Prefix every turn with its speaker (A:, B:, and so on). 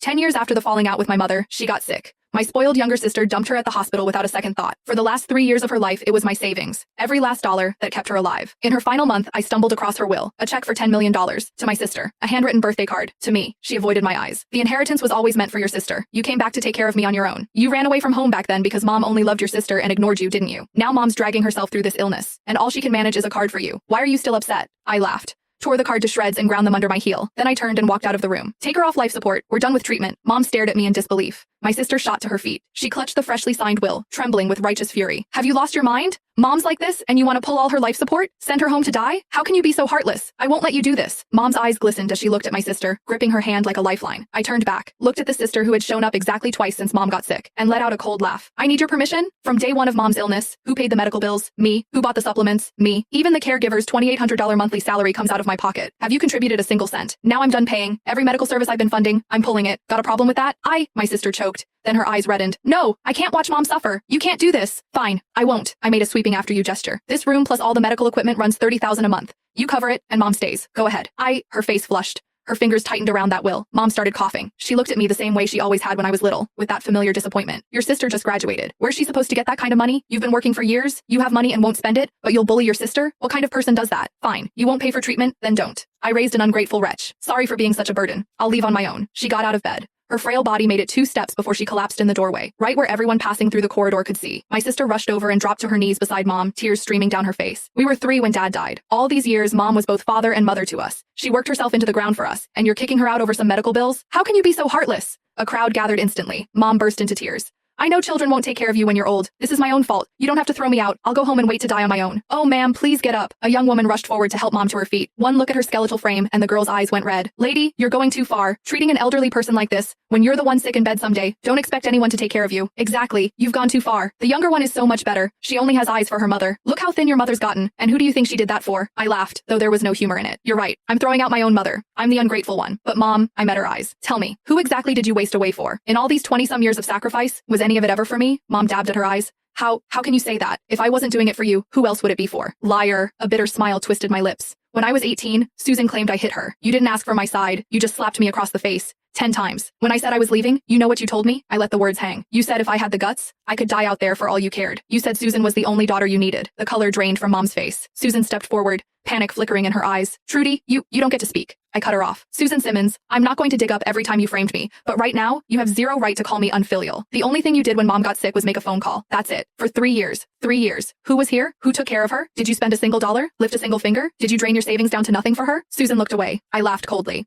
A: 10 years after the falling out with my mother, she got sick. My spoiled younger sister dumped her at the hospital without a second thought. For the last 3 years of her life, it was my savings. Every last dollar that kept her alive. In her final month, I stumbled across her will. A check for $10 million. To my sister. A handwritten birthday card. To me. She avoided my eyes. The inheritance was always meant for your sister. You came back to take care of me on your own. You ran away from home back then because mom only loved your sister and ignored you, didn't you? Now mom's dragging herself through this illness. And all she can manage is a card for you. Why are you still upset? I laughed. Tore the card to shreds and ground them under my heel. Then I turned and walked out of the room. Take her off life support. We're done with treatment. Mom stared at me in disbelief. My sister shot to her feet. She clutched the freshly signed will, trembling with righteous fury. Have you lost your mind? Mom's like this, and you want to pull all her life support? Send her home to die? How can you be so heartless? I won't let you do this. Mom's eyes glistened as she looked at my sister, gripping her hand like a lifeline. I turned back, looked at the sister who had shown up exactly twice since mom got sick, and let out a cold laugh. I need your permission? From day one of mom's illness, who paid the medical bills? Me. Who bought the supplements? Me. Even the caregiver's $2,800 monthly salary comes out of my pocket. Have you contributed a single cent? Now I'm done paying. Every medical service I've been funding, I'm pulling it. Got a problem with that? My sister choked. Then her eyes reddened. No, I can't watch mom suffer. You can't do this. Fine, I won't. I made a sweeping after you gesture. This room plus all the medical equipment runs $30,000 a month. You cover it, and mom stays. Go ahead. Her face flushed. Her fingers tightened around that will. Mom started coughing. She looked at me the same way she always had when I was little, with that familiar disappointment. Your sister just graduated. Where's she supposed to get that kind of money? You've been working for years. You have money and won't spend it, but you'll bully your sister? What kind of person does that? Fine. You won't pay for treatment? Then don't. I raised an ungrateful wretch. Sorry for being such a burden. I'll leave on my own. She got out of bed. Her frail body made it 2 steps before she collapsed in the doorway, right where everyone passing through the corridor could see. My sister rushed over and dropped to her knees beside mom, tears streaming down her face. We were 3 when dad died. All these years, mom was both father and mother to us. She worked herself into the ground for us, and you're kicking her out over some medical bills? How can you be so heartless? A crowd gathered instantly. Mom burst into tears. I know children won't take care of you when you're old. This is my own fault. You don't have to throw me out. I'll go home and wait to die on my own. Oh, ma'am, please get up. A young woman rushed forward to help mom to her feet. One look at her skeletal frame, and the girl's eyes went red. Lady, you're going too far. Treating an elderly person like this, when you're the one sick in bed someday, don't expect anyone to take care of you. Exactly. You've gone too far. The younger one is so much better. She only has eyes for her mother. Look how thin your mother's gotten. And who do you think she did that for? I laughed, though there was no humor in it. You're right. I'm throwing out my own mother. I'm the ungrateful one. But mom, I met her eyes. Tell me, who exactly did you waste away for? In all these 20-some years of sacrifice, was any of it ever for me? Mom dabbed at her eyes. How can you say that? If I wasn't doing it for you, who else would it be for? Liar. A bitter smile twisted my lips. When I was 18, Susan claimed I hit her. You didn't ask for my side. You just slapped me across the face. 10 times. When I said I was leaving, you know what you told me? I let the words hang. You said if I had the guts, I could die out there for all you cared. You said Susan was the only daughter you needed. The color drained from mom's face. Susan stepped forward, panic flickering in her eyes. Trudy, you don't get to speak. I cut her off. Susan Simmons, I'm not going to dig up every time you framed me, but right now, you have zero right to call me unfilial. The only thing you did when mom got sick was make a phone call. That's it. For 3 years. 3 years. Who was here? Who took care of her? Did you spend a single dollar? Lift a single finger? Did you drain your savings down to nothing for her? Susan looked away. I laughed coldly.